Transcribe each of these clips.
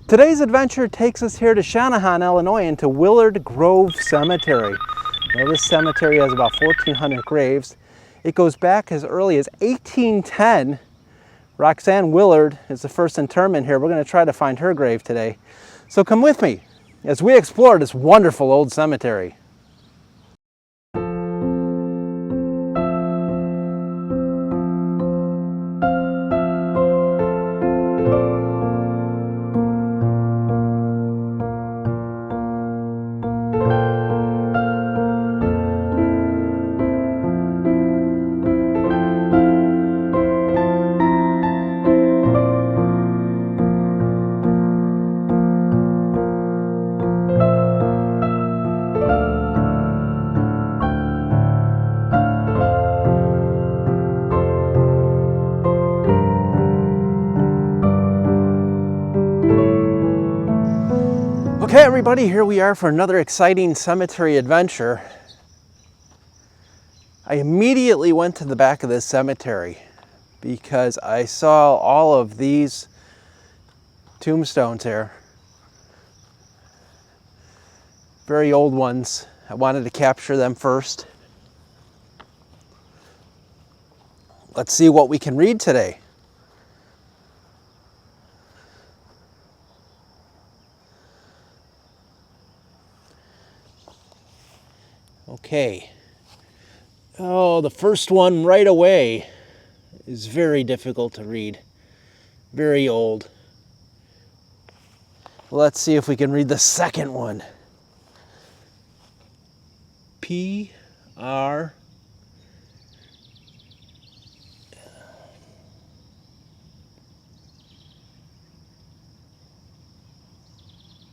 Today's adventure takes us here to Channahon, Illinois, into Willard Grove Cemetery. Now, this cemetery has about 1,400 graves. It goes back as early as 1810. Roxanne Willard is the first interment here. We're going to try to find her grave today. So come with me as we explore this wonderful old cemetery. Okay, everybody, here we are for another exciting cemetery adventure. I immediately went to the back of this cemetery because I saw all of these tombstones here. Very old ones. I wanted to capture them first. Let's see what we can read today. Okay. Oh, the first one right away is very difficult to read. Very old. Let's see if we can read the second one. P-R.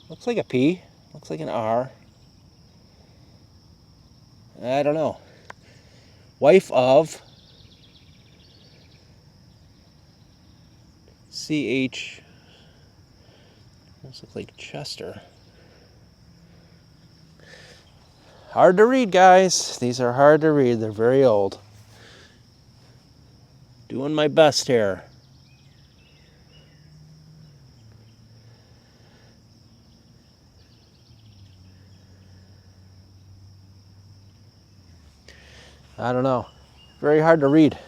Looks like a P. Looks like an R. I don't know. Wife of C.H. This looks like Chester. Hard to read, guys. These are hard to read. They're very old. Doing my best here. I don't know. Very hard to read.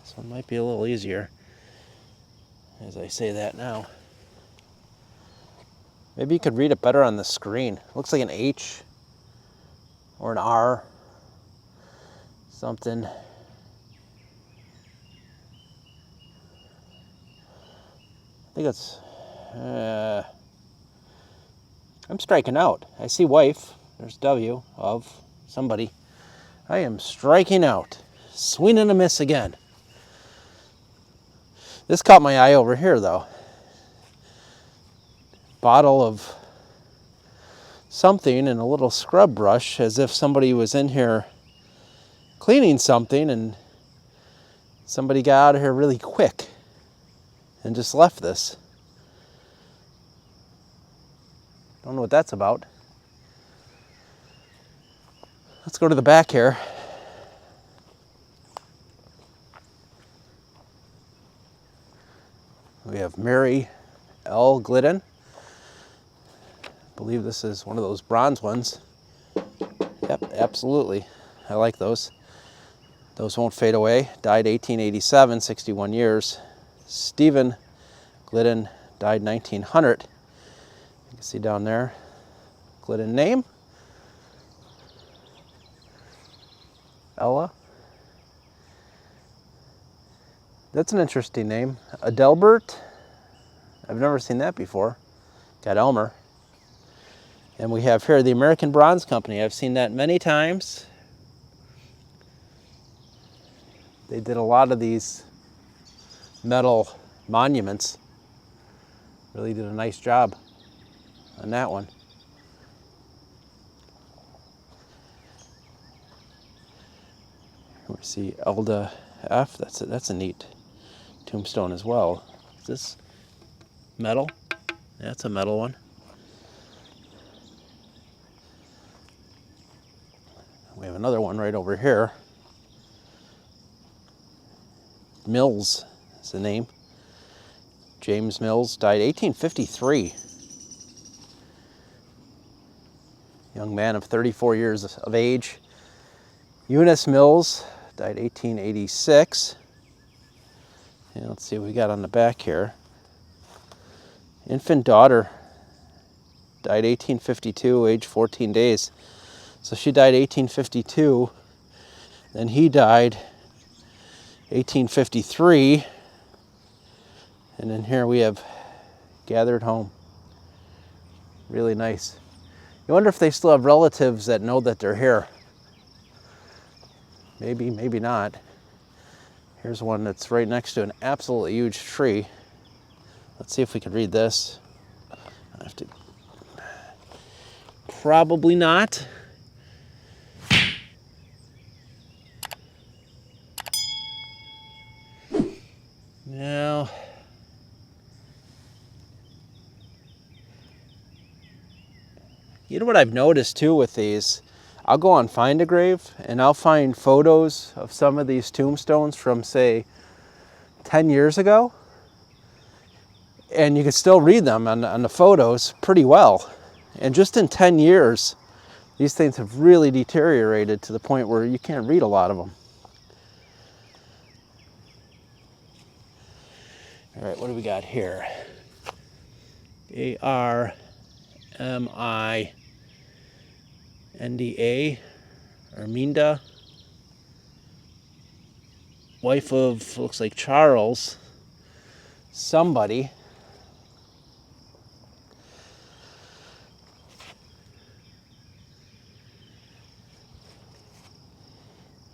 This one might be a little easier as I say that now. Maybe you could read it better on the screen. Looks like an H or an R. Something. I think it's... I'm striking out. I see wife. There's W of somebody. I am striking out. Swing and a miss again. This caught my eye over here, though. Bottle of something and a little scrub brush, as if somebody was in here cleaning something and somebody got out of here really quick and just left this. Don't know what that's about. Let's go to the back here. We have Mary L. Glidden. I believe this is one of those bronze ones. Yep, absolutely. I like those. Those won't fade away. Died 1887, 61 years. Stephen Glidden died 1900. You can see down there, Glidden name. Ella. That's an interesting name. Adelbert. I've never seen that before. Got Elmer. And we have here the American Bronze Company. I've seen that many times. They did a lot of these metal monuments. Really did a nice job on that one. We see Elda F. That's a neat tombstone as well. Is this metal? Yeah, it's a metal one. We have another one right over here. Mills is the name. James Mills died 1853. Young man of 34 years of age. Eunice Mills died 1886. And let's see what we got on the back here. Infant daughter died 1852, age 14 days. So she died 1852. Then he died 1853. And then here we have gathered home. Really nice. You wonder if they still have relatives that know that they're here. Maybe, maybe not. Here's one that's right next to an absolutely huge tree. Let's see if we can read this. I have to. Probably not. Now, you know what I've noticed too with these? I'll go on Find a Grave and I'll find photos of some of these tombstones from, say, 10 years ago. And you can still read them on the photos pretty well. And just in 10 years, these things have really deteriorated to the point where you can't read a lot of them. All right, what do we got here? A-R-M-I-N-D-A, Arminda, wife of, looks like Charles, somebody.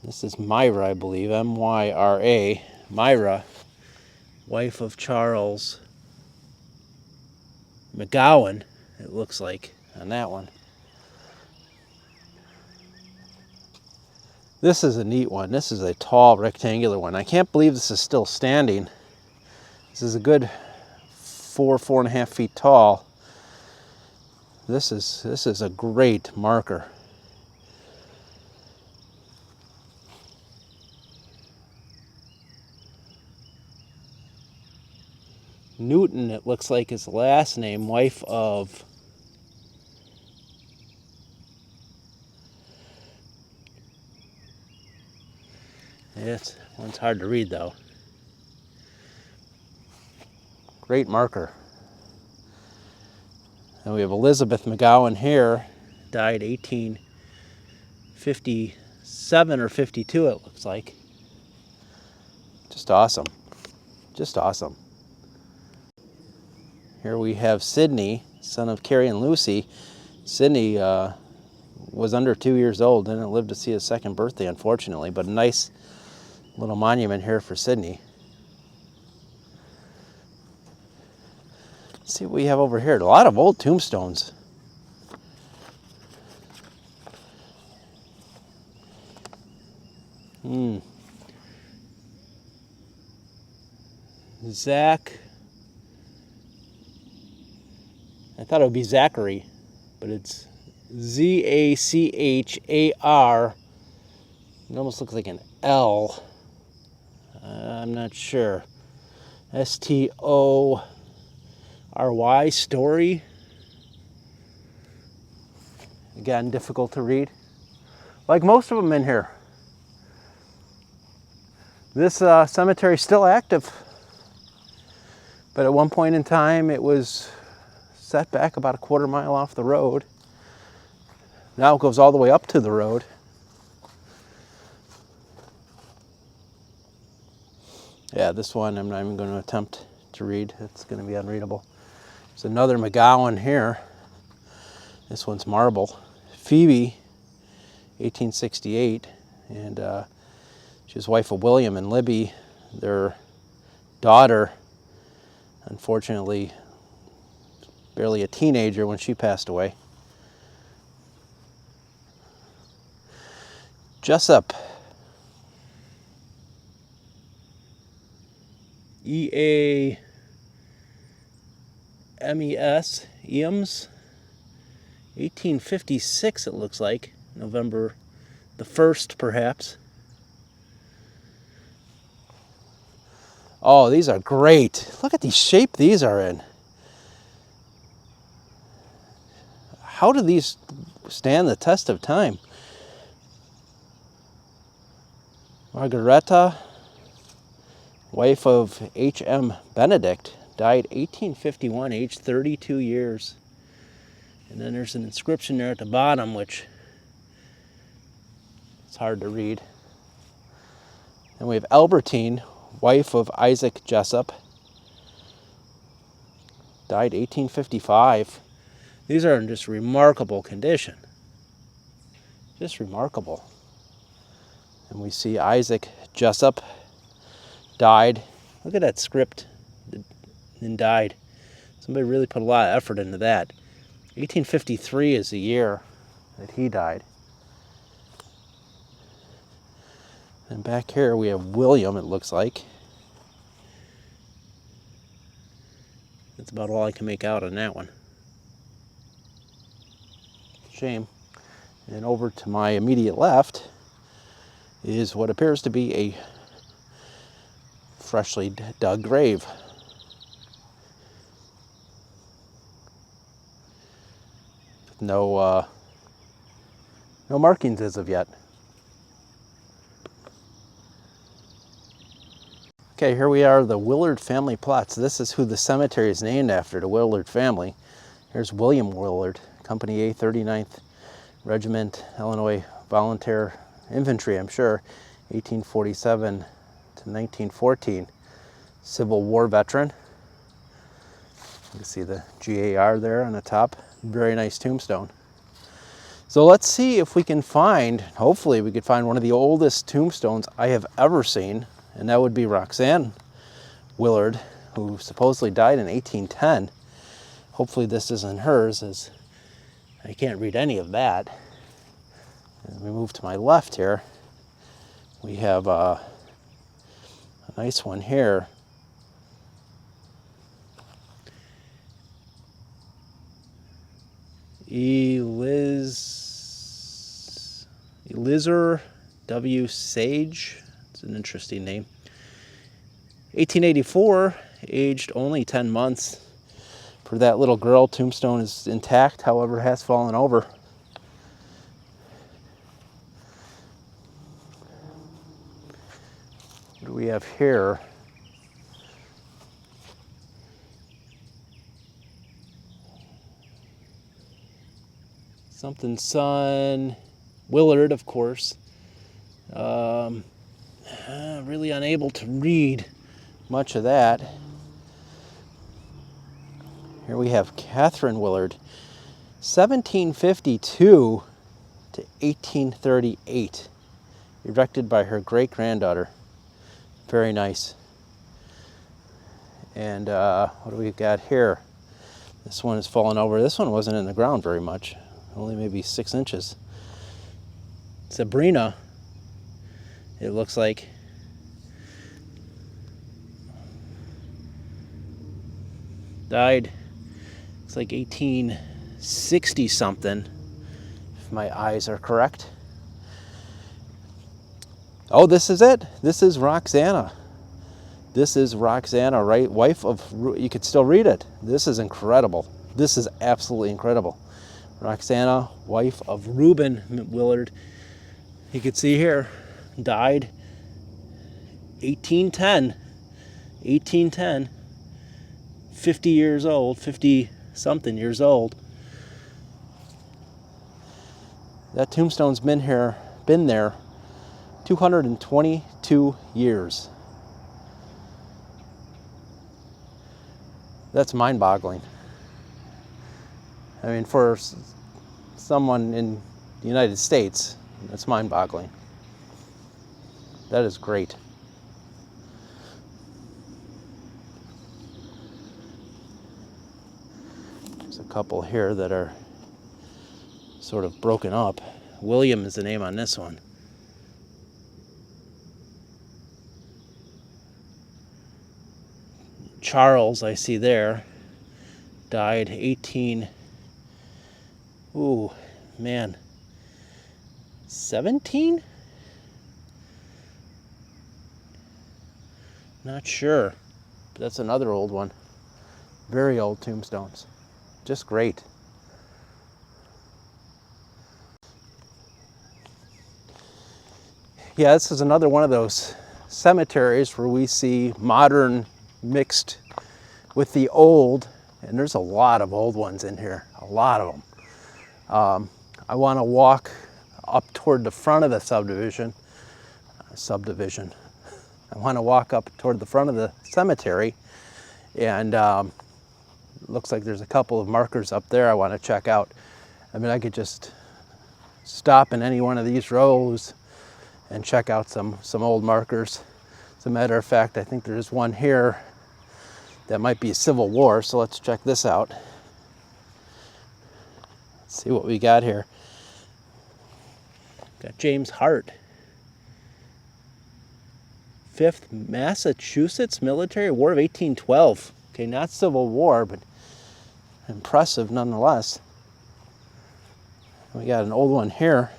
This is Myra, I believe, M-Y-R-A, Myra, wife of Charles McGowan, it looks like, on that one. This is a neat one. This is a tall rectangular one. I can't believe this is still standing. This is a good 4.5 feet tall. This is a great marker. Newton, it looks like his last name, wife of this one's hard to read though. Great marker. And we have Elizabeth McGowan here, died 1857 or 52 it looks like. Just awesome. Just awesome. Here we have Sidney, son of Carrie and Lucy. Sidney was under 2 years old, didn't live to see his second birthday, unfortunately, but a nice little monument here for Sidney. Let's see what we have over here. A lot of old tombstones. Zach. I thought it would be Zachary, but it's Z-A-C-H-A-R. It almost looks like an L. I'm not sure. S-T-O-R-Y, Story. Again, difficult to read. Like most of them in here. This cemetery is still active. But at one point in time, it was set back about a quarter mile off the road. Now it goes all the way up to the road. Yeah, this one I'm not even going to attempt to read. It's going to be unreadable. There's another McGowan here. This one's marble. Phoebe, 1868, and she was wife of William and Libby. Their daughter, unfortunately, barely a teenager when she passed away. Jessup, E-A-M-E-S, Eames, 1856 it looks like, November the 1st perhaps. Oh, these are great. Look at the shape these are in. How do these stand the test of time? Margareta, wife of H.M. Benedict, died 1851, aged 32 years. And then there's an inscription there at the bottom, which it's hard to read. And we have Albertine, wife of Isaac Jessup, died 1855. These are in just remarkable condition. Just remarkable. And we see Isaac Jessup died. Look at that script. And died. Somebody really put a lot of effort into that. 1853 is the year that he died. And back here we have William, it looks like. That's about all I can make out on that one. Shame. And over to my immediate left is what appears to be a freshly dug grave. No markings as of yet. Okay, here we are, the Willard family plots. This is who the cemetery is named after, the Willard family. Here's William Willard, Company A, 39th Regiment, Illinois Volunteer Infantry, I'm sure, 1847 to 1914. Civil War veteran. You can see the GAR there on the top. Very nice tombstone. So let's see if we can find, hopefully we could find one of the oldest tombstones I have ever seen, and that would be Roxanne Willard, who supposedly died in 1810. Hopefully this isn't hers, as I can't read any of that. And we move to my left here. We have a nice one here. Elizur W. Sage. It's an interesting name. 1884, aged only 10 months. For that little girl, tombstone is intact, however, has fallen over. What do we have here? Something son Willard, of course. Really unable to read much of that. Here we have Catherine Willard, 1752 to 1838, erected by her great-granddaughter. Very nice. And what do we got here? This one has fallen over. This one wasn't in the ground very much, only maybe 6 inches. Sabrina, it looks like. Died, it's like 1860 something, if my eyes are correct. Oh, this is it. This is Roxana. This is Roxana, right? Wife of, you could still read it. This is incredible. This is absolutely incredible. Roxana, wife of Reuben Willard. You can see here, died 1810, 50 years old, 50 something years old. That tombstone's been there 222 years. That's mind-boggling. I mean, for someone in the United States, that's mind-boggling. That is great. There's a couple here that are sort of broken up. William is the name on this one. Charles, I see there, died 17? Not sure. that's another old one. Very old tombstones. Just great. Yeah, this is another one of those cemeteries where we see modern mixed with the old, and there's a lot of old ones in here, a lot of them. I want to walk up toward the front of the subdivision. I want to walk up toward the front of the cemetery, and looks like there's a couple of markers up there I want to check out. I mean, I could just stop in any one of these rows and check out some old markers. As a matter of fact, I think there's one here that might be Civil War, so let's check this out. Let's see what we got here. Got James Hart. 5th Massachusetts Military War of 1812. Okay, not Civil War, but impressive nonetheless. We got an old one here.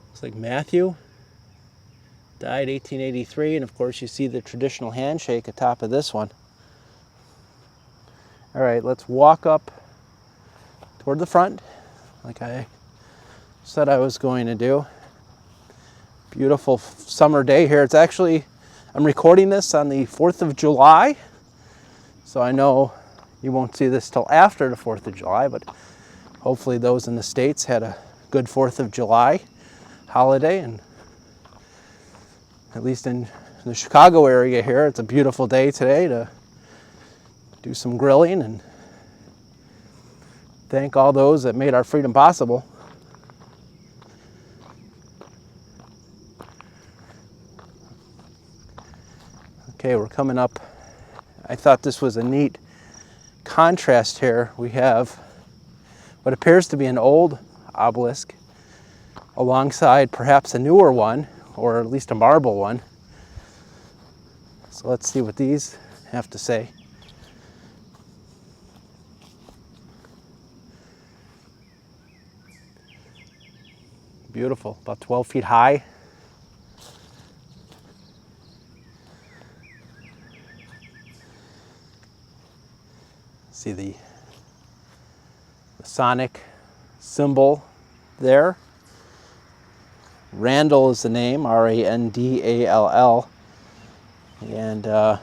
Looks like Matthew died 1883, and of course you see the traditional handshake atop of this one. All right, let's walk up toward the front like I said I was going to do. Beautiful summer day here. It's actually, I'm recording this on the 4th of July, so I know you won't see this till after the 4th of July, but hopefully those in the States had a good 4th of July holiday, and at least in the Chicago area here, it's a beautiful day today to do some grilling and thank all those that made our freedom possible. Okay, we're coming up. I thought this was a neat contrast here. We have what appears to be an old obelisk alongside perhaps a newer one, or at least a marble one. So let's see what these have to say. Beautiful, about 12 feet high. See the Masonic symbol there. Randall is the name, R-A-N-D-A-L-L. And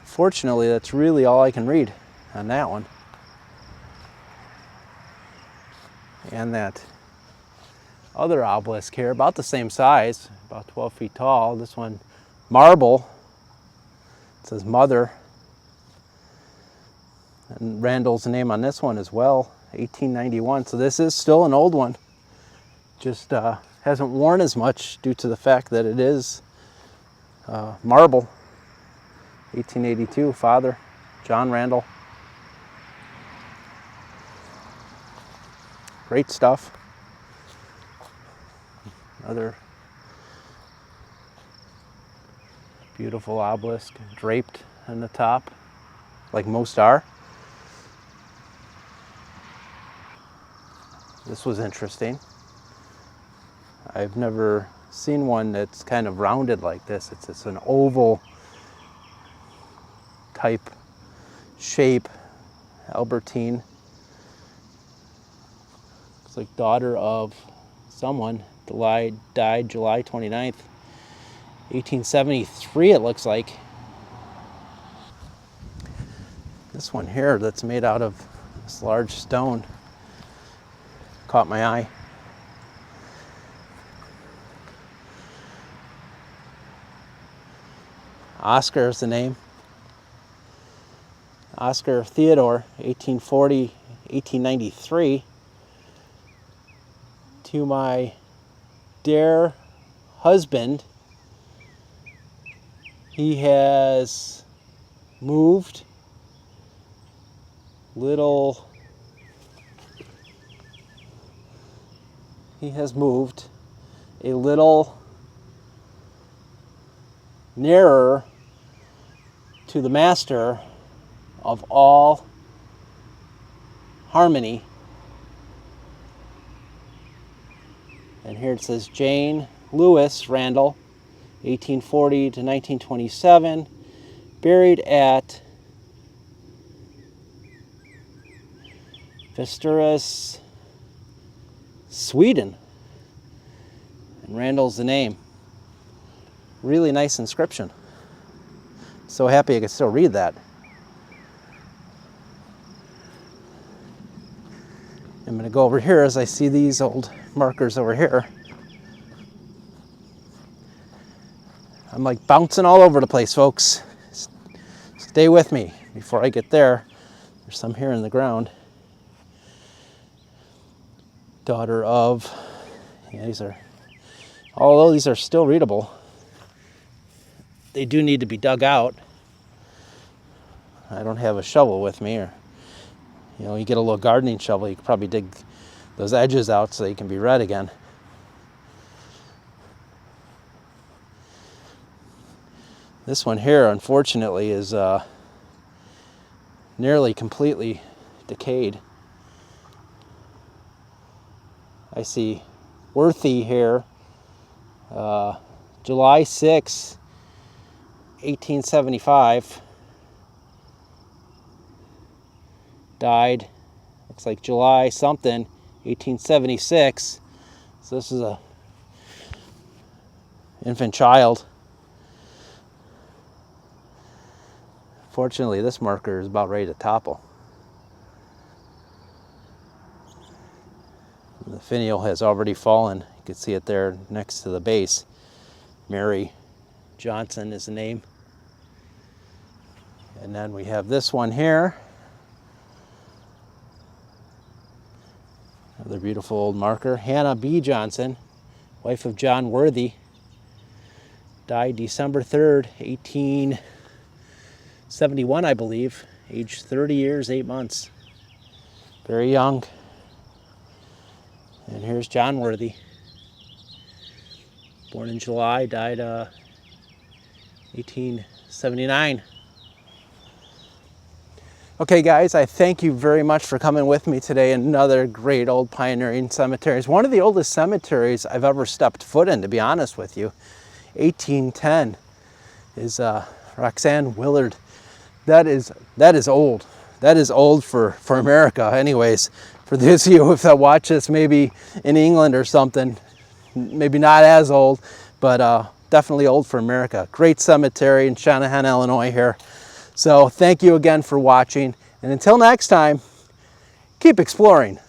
fortunately, that's really all I can read on that one. And that other obelisk here, about the same size, about 12 feet tall. This one, marble. It says Mother. And Randall's name on this one as well, 1891. So this is still an old one. Just hasn't worn as much due to the fact that it is marble. 1882, Father John Randall. Great stuff. Another beautiful obelisk draped on the top, like most are. This was interesting. I've never seen one that's kind of rounded like this. It's an oval type shape, Albertine. It's like daughter of someone, died July 29th, 1873 it looks like. This one here that's made out of this large stone caught my eye. Oscar is the name. Oscar Theodore, 1840, 1893. To my dear husband, he has moved a little nearer to the master of all harmony, And here it says Jane Lewis Randall, 1840 to 1927, buried at Västerås, Sweden. And Randall's the name. Really nice inscription. So happy I could still read that. I'm going to go over here as I see these old markers over here. I'm like bouncing all over the place, folks. Stay with me before I get there. There's some here in the ground. Daughter of, yeah, these are, although these are still readable, they do need to be dug out. I don't have a shovel with me, or, you know, you get a little gardening shovel, you could probably dig those edges out so they can be read again. This one here, unfortunately, is nearly completely decayed. I see Worthy here, July 6, 1875. Died, looks like July something, 1876. So this is a infant child. Fortunately, this marker is about ready to topple. The finial has already fallen. You can see it there next to the base. Mary Johnson is the name. And then we have this one here. Another beautiful old marker. Hannah B. Johnson, wife of John Worthy. Died December 3rd, 1871, I believe. Age 30 years, 8 months. Very young. And here's John Worthy. Born in July, died 1879. Okay guys, I thank you very much for coming with me today in another great old pioneering cemetery. It's one of the oldest cemeteries I've ever stepped foot in, to be honest with you. 1810 is Roxanne Willard. That is old. That is old for America anyways. For those of you that watch this maybe in England or something, maybe not as old, but definitely old for America. Great cemetery in Channahon, Illinois here. So thank you again for watching, and until next time, keep exploring.